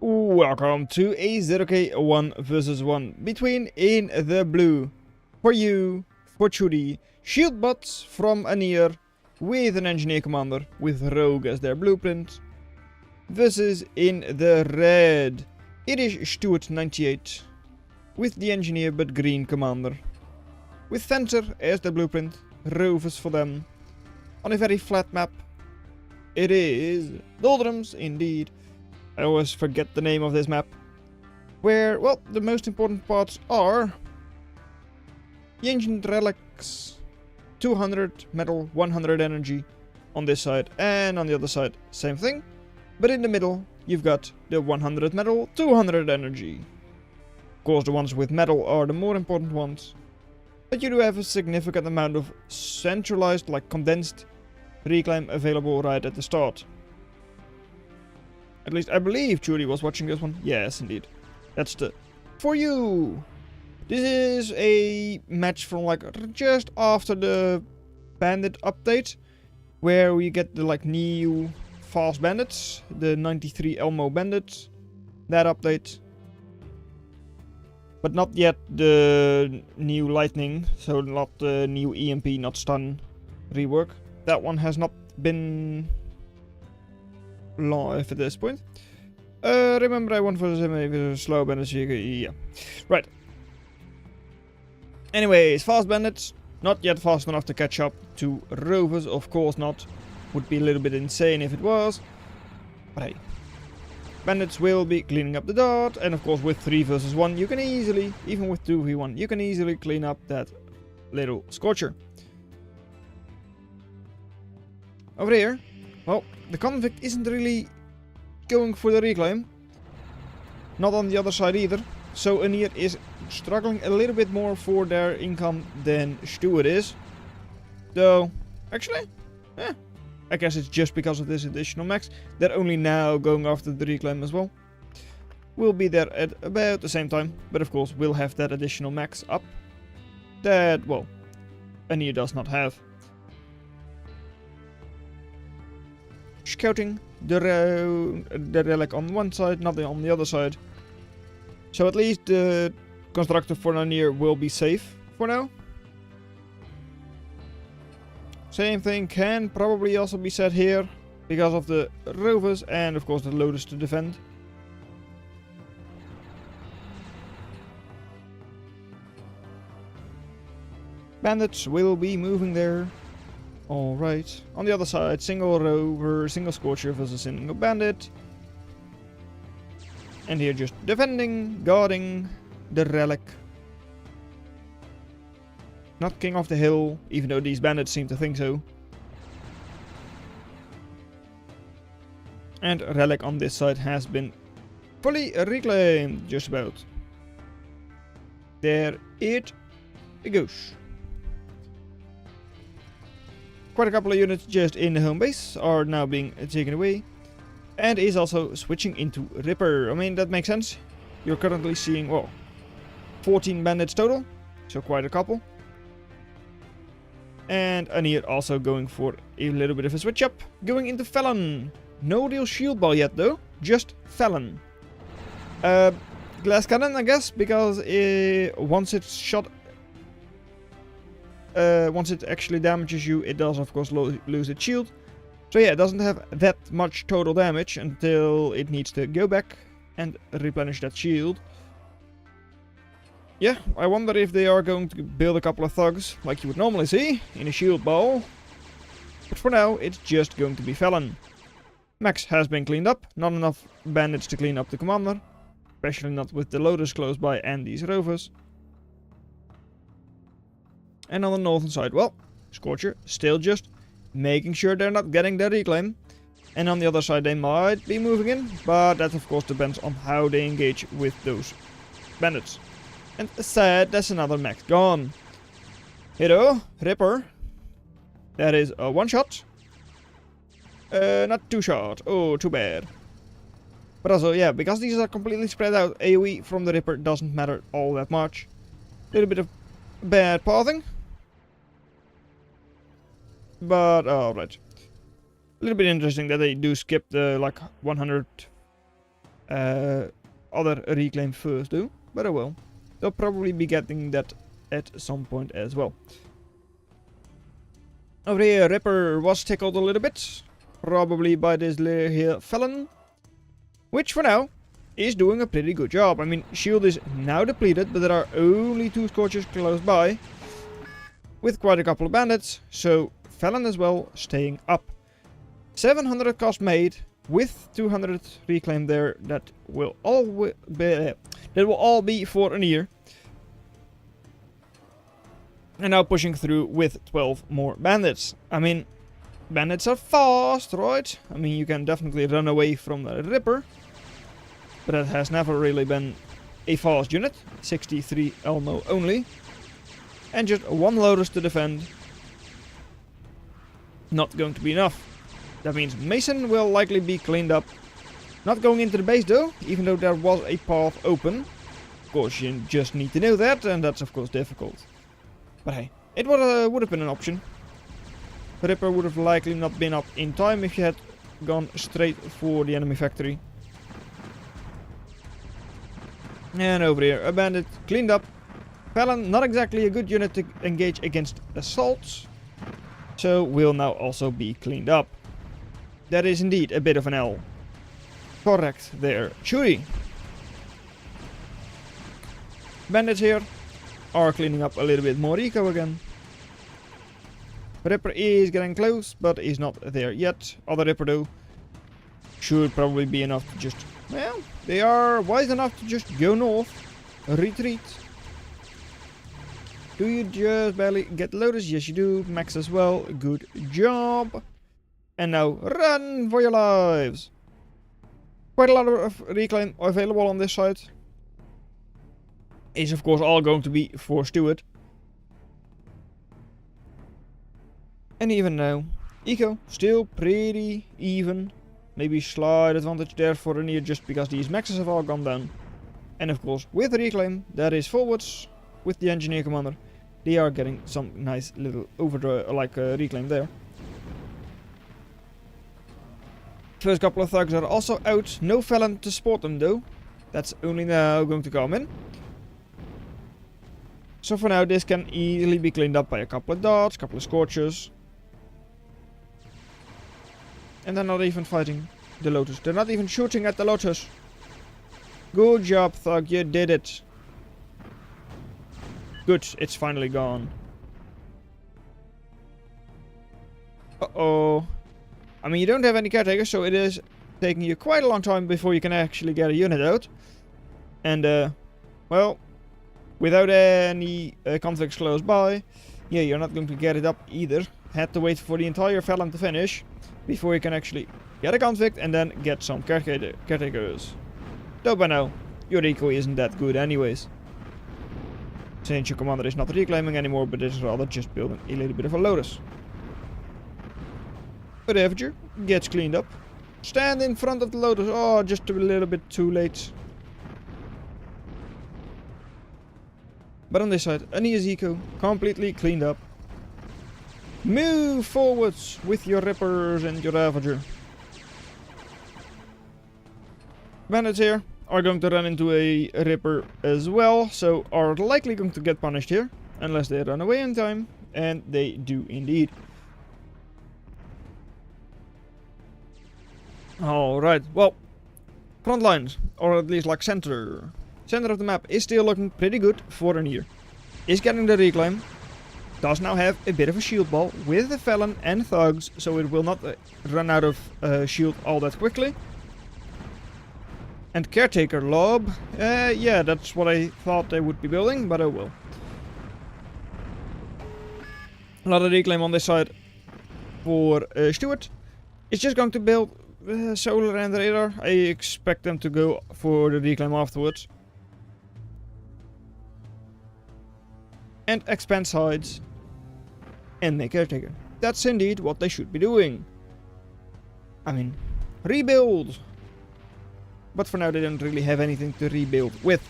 Welcome to a zerok 1 versus 1 between in the blue. For you, for Chudi, Shieldbots from Anir with an engineer commander with rogue as their blueprint. Versus in the red, it is Stuart98 with the engineer but green commander. With fencer as the blueprint, rovers for them. On a very flat map. It is doldrums indeed. I always forget the name of this map. Where, well, the most important parts are the ancient relics, 200 metal, 100 energy on this side, and on the other side, same thing. But in the middle, you've got the 100 metal, 200 energy. Of course, the ones with metal are the more important ones. But you do have a significant amount of centralized, like condensed reclaim available right at the start. At least I believe Judy was watching this one. Yes, indeed. That's the for you. This is a match from like just after the bandit update, where we get the like new fast bandits, the 93 Elmo bandits, that update. But not yet the new lightning, so not the new EMP, not stun rework. That one has not been live at this point. Remember I want for the slow bandits. Yeah. Right. Anyways, fast bandits. Not yet fast enough to catch up to rovers, of course not. Would be a little bit insane if it was. But hey. Bandits will be cleaning up the dot. And of course with 3 versus 1 you can easily, even with 2v1, you can easily clean up that little scorcher. Over here. Well, the convict isn't really going for the reclaim. Not on the other side either. So Anir is struggling a little bit more for their income than Stuart is. Though, actually, I guess it's just because of this additional max. They're only now going after the reclaim as well. We'll be there at about the same time. But of course, we'll have that additional max up. That, well, Anir does not have. Scouting the relic on one side, nothing on the other side. So at least the constructor for Anir will be safe for now. Same thing can probably also be said here because of the rovers and of course the loaders to defend. Bandits will be moving there. Alright, on the other side, single rover, single scorcher versus single bandit. And here just defending, guarding the relic. Not king of the hill, even though these bandits seem to think so. And relic on this side has been fully reclaimed, just about. There it goes. Quite a couple of units just in the home base are now being taken away. And is also switching into Ripper. I mean, that makes sense. You're currently seeing, well, 14 bandits total. So quite a couple. And Anir also going for a little bit of a switch up. Going into Felon. No real Shieldball yet though. Just Felon. Glass cannon, I guess. Because once it's shot... once it actually damages you, it does of course lose its shield. So yeah, it doesn't have that much total damage until it needs to go back and replenish that shield. Yeah, I wonder if they are going to build a couple of thugs, like you would normally see, in a Shieldball. But for now, it's just going to be Felon. Max has been cleaned up, not enough bandits to clean up the commander. Especially not with the loaders close by and these rovers. And on the northern side, well, Scorcher still just making sure they're not getting their reclaim. And on the other side they might be moving in, but that of course depends on how they engage with those bandits. And sad, that's another max gone. Hero, Ripper. That is a one shot. Not two shot. Oh, too bad. But also, yeah, because these are completely spread out, AoE from the Ripper doesn't matter all that much. A little bit of bad pathing. But, alright. A little bit interesting that they do skip the, like, 100 other reclaim first though, but I will. They'll probably be getting that at some point as well. Over here, Ripper was tickled a little bit, probably by this here felon, which for now is doing a pretty good job. I mean, shield is now depleted, but there are only 2 scorches close by, with quite a couple of bandits, so felon as well staying up. 700 cost made with 200 reclaim there. That will all be for Anir. And now pushing through with 12 more bandits. I mean, bandits are fast, right? I mean, you can definitely run away from the Ripper, but that has never really been a fast unit. 63 Elmo only. And just 1 Lotus to defend. Not going to be enough. That means Mason will likely be cleaned up. Not going into the base though, even though there was a path open. Of course, you just need to know that, and that's of course difficult. But hey, it would have been an option. The Ripper would have likely not been up in time if you had gone straight for the enemy factory. And over here, a bandit cleaned up. Felon, not exactly a good unit to engage against assaults, so will now also be cleaned up. That is indeed a bit of an L. Correct there, Chewy. Bandits here are cleaning up a little bit more eco again. Ripper is getting close, but is not there yet. Other Ripper though should probably be enough to just, well, they are wise enough to just go north, retreat. Do you just barely get Lotus? Yes you do. Max as well, good job. And now run for your lives. Quite a lot of reclaim available on this side. Is of course all going to be for Stuart. And even now, eco still pretty even. Maybe slight advantage there for Anir just because these maxes have all gone down. And of course with the reclaim that is forwards with the engineer commander, they are getting some nice little overdrive reclaim there. First couple of thugs are also out. No felon to support them though. That's only now going to come in. So for now this can easily be cleaned up by a couple of darts, couple of scorches. And they're not even fighting the Lotus. They're not even shooting at the Lotus. Good job, Thug. You did it. Good. It's finally gone. Uh-oh. I mean, you don't have any caretakers, so it is taking you quite a long time before you can actually get a unit out. And, well, without any conflicts close by, yeah, you're not going to get it up either. Had to wait for the entire Felon to finish before you can actually get a conflict and then get some caretakers. Though by now, your eco isn't that good anyways. Since your commander is not reclaiming anymore, but is rather just building a little bit of a Lotus. A Ravager gets cleaned up. Stand in front of the Lotus. Oh, just a little bit too late. But on this side, Anir's eco completely cleaned up. Move forwards with your Rippers and your Ravager. Bandits here are going to run into a Ripper as well, so are likely going to get punished here, unless they run away in time, and they do indeed. Alright, well, front lines, or at least like center of the map is still looking pretty good for Anir. Is getting the reclaim. Does now have a bit of a shield ball with the Felon and Thugs, so it will not run out of shield all that quickly. And Caretaker Lob, yeah, that's what I thought they would be building, but oh well. A lot of reclaim on this side for Stuart. It's just going to build Solar and Radar. I expect them to go for the reclaim afterwards. And expand sides. And make Caretaker. That's indeed what they should be doing. I mean, rebuild. But for now they don't really have anything to rebuild with.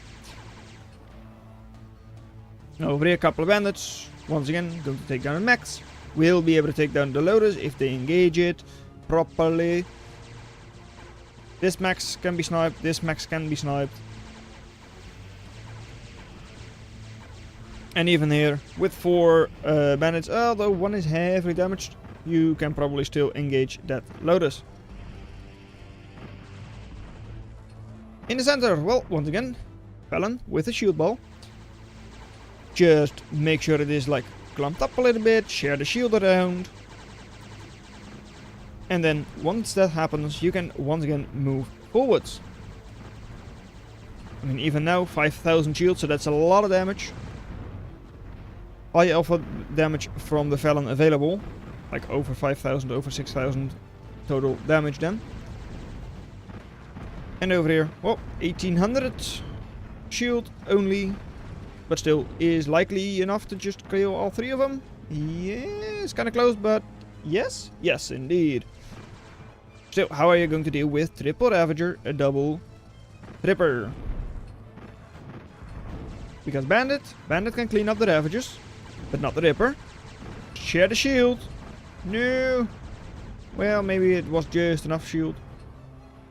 Over here a couple of bandits. Once again, going to take down a max. Will be able to take down the Lotus if they engage it properly. This max can be sniped. This max can be sniped. And even here, with 4 bandits, although one is heavily damaged, you can probably still engage that Lotus. In the center, well, once again, Felon with a Shieldball. Just make sure it is like clumped up a little bit, share the shield around. And then once that happens, you can once again move forwards. I mean, even now, 5,000 shield, so that's a lot of damage. High alpha damage from the Felon available. Like over 5,000, over 6,000 total damage then. And over here, well, 1,800 shield only. But still is likely enough to just kill all 3 of them. Yeah, it's kind of close, but yes. Yes, indeed. So, how are you going to deal with triple Ravager, a double Ripper? Because Bandit can clean up the Ravagers, but not the Ripper. Share the shield. No. Well, maybe it was just enough shield.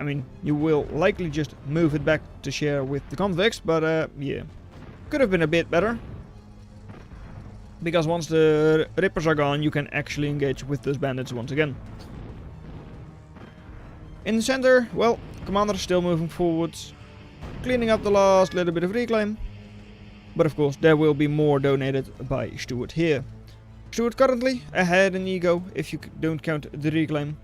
I mean, you will likely just move it back to share with the convicts, but yeah. Could have been a bit better. Because once the Rippers are gone, you can actually engage with those bandits once again. In the center, well, Commander still moving forwards. Cleaning up the last little bit of reclaim. But of course, there will be more donated by Stuart here. Stuart currently ahead in ego, if you don't count the reclaim.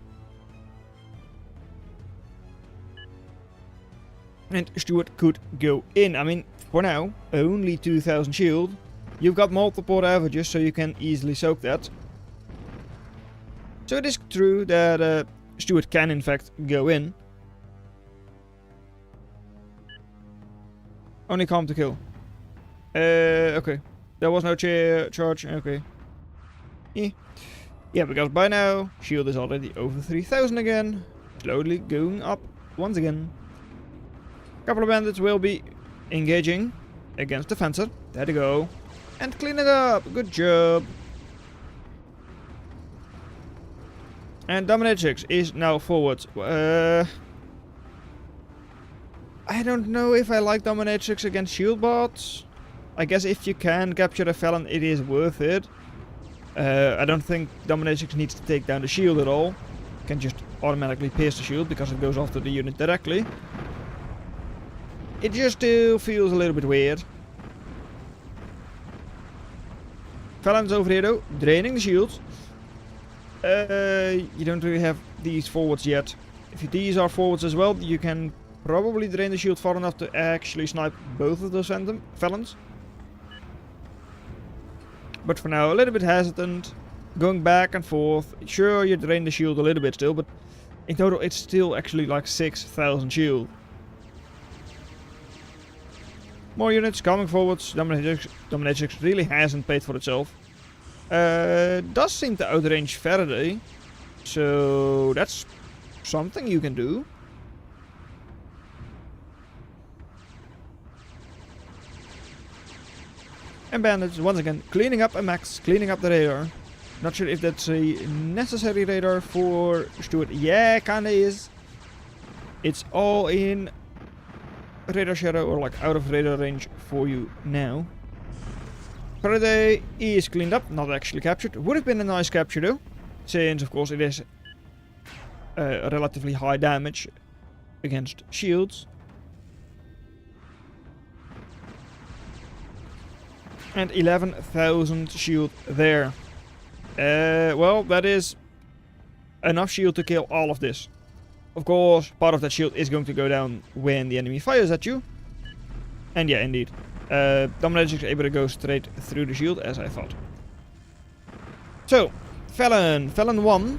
And Stuart could go in. I mean, for now, only 2,000 shield. You've got multiple Ravagers, so you can easily soak that. So it is true that Stuart can in fact go in. Only calm to kill. Okay. There was no charge, okay. Yeah, because by now, shield is already over 3,000 again. Slowly going up once again. Couple of bandits will be engaging against the fencer. There they go. And clean it up. Good job. And Dominatrix is now forward. I don't know if I like Dominatrix against Shieldbots. I guess if you can capture a Felon, it is worth it. I don't think Dominatrix needs to take down the shield at all. Can just automatically pierce the shield because it goes after the unit directly. It just still feels a little bit weird. Felon's over here though, draining the shields. You don't really have these forwards yet. If these are forwards as well, you can probably drain the shield far enough to actually snipe both of those Felons. But for now, a little bit hesitant. Going back and forth. Sure, you drain the shield a little bit still, but in total it's still actually like 6,000 shield. More units coming forwards. Dominatrix really hasn't paid for itself. Does seem to outrange Faraday. So that's something you can do. And bandits once again cleaning up a max, cleaning up the radar. Not sure if that's a necessary radar for Stuart. Yeah, kinda is. It's all in radar shadow or like out of radar range for you now. Faraday is cleaned up, not actually captured. Would have been a nice capture though, since of course it is relatively high damage against shields. And 11,000 shield there. Well, that is enough shield to kill all of this. Of course, part of that shield is going to go down when the enemy fires at you. And yeah, indeed. Dominatrix is able to go straight through the shield, as I thought. So, Felon 1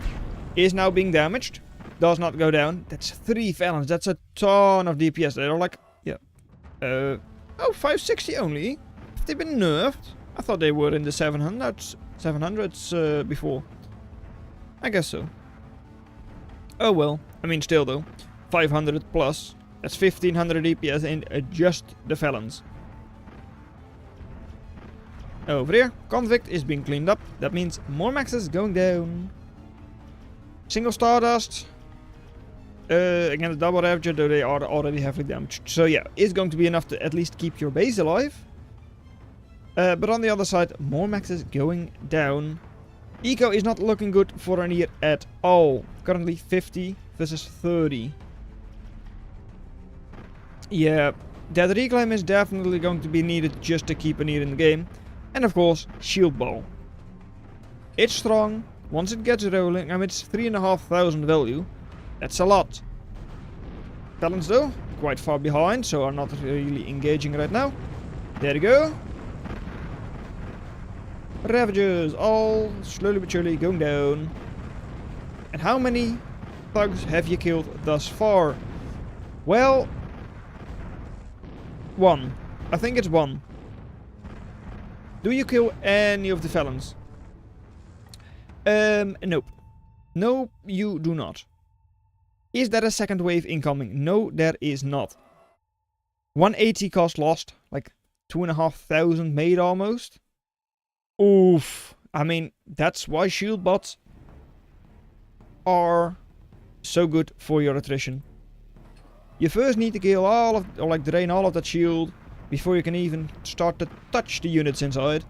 is now being damaged. Does not go down. That's 3 Felons. That's a ton of DPS. They're like, yeah. Oh, 560 only? Have they been nerfed? I thought they were in the 700s before. I guess so. Oh well. I mean, still though. 500 plus. That's 1500 DPS in just the Felons. Over here, Convict is being cleaned up. That means more maxes going down. Single Stardust. against double ravager, though they are already heavily damaged. So yeah, it's going to be enough to at least keep your base alive. But on the other side, more maxes going down. Eco is not looking good for Anir at all. Currently 50 versus 30. Yeah, that reclaim is definitely going to be needed just to keep Anir in the game. And of course, Shieldball. It's strong. Once it gets rolling, I mean, it's 3,500 value. That's a lot. Talents though, quite far behind, so are not really engaging right now. There you go. Ravagers, all slowly but surely going down. And how many thugs have you killed thus far? Well, one. I think it's one. Do you kill any of the felons? Nope. No, you do not. Is there a second wave incoming? No, there is not. 180 cost lost, like 2,500 made almost. Oof. I mean, that's why shieldbots are so good for your attrition. You first need to kill all of, or like drain all of that shield before you can even start to touch the units inside.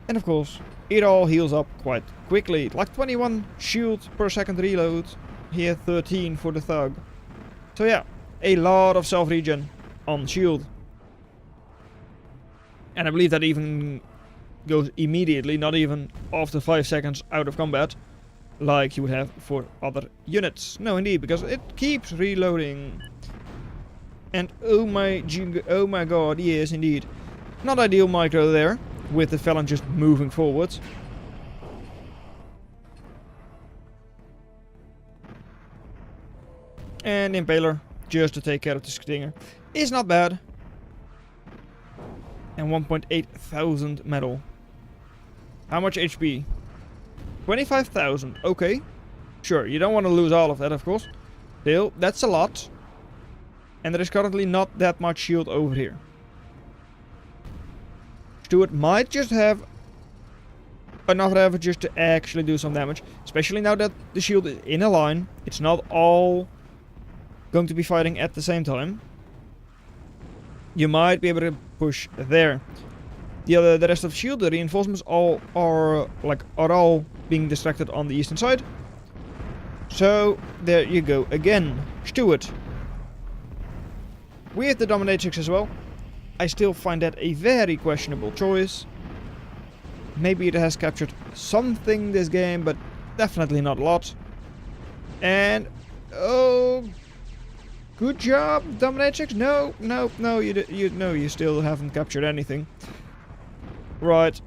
And of course, it all heals up quite quickly. Like 21 shield per second reload. Here 13 for the thug. So yeah, a lot of self-regen on shield. And I believe that even goes immediately, not even after 5 seconds out of combat, like you would have for other units. No, indeed, because it keeps reloading. And oh my god, yes, indeed. Not ideal micro there, with the felon just moving forwards. And Impaler, just to take care of the Stinger, is not bad. And 1,800 metal. How much HP? 25,000. Okay. Sure, you don't want to lose all of that, of course. Still, that's a lot. And there is currently not that much shield over here. Stuart might just have enough ravagers to actually do some damage. Especially now that the shield is in a line. It's not all going to be fighting at the same time. You might be able to push there. The rest of the shield, the reinforcements all are all being distracted on the eastern side. So there you go again. Stuart. With the dominatrix as well. I still find that a very questionable choice. Maybe it has captured something this game, but definitely not a lot. And oh, good job, dominatrix. No, you still haven't captured anything. Right.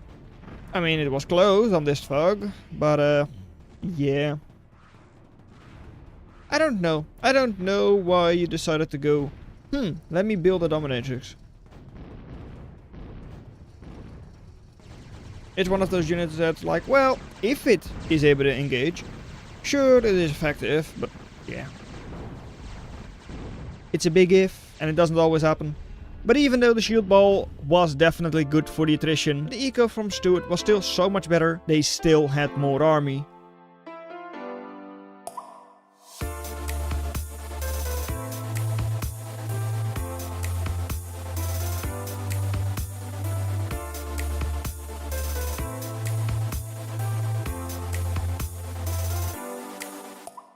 I mean, it was close on this thug, but yeah. I don't know. I don't know why you decided to go, let me build a dominatrix. It's one of those units that's like, well, if it is able to engage, sure, it is effective, but yeah. It's a big if, and it doesn't always happen. But even though the Shieldball was definitely good for the attrition, the eco from Stuart was still so much better. They still had more army.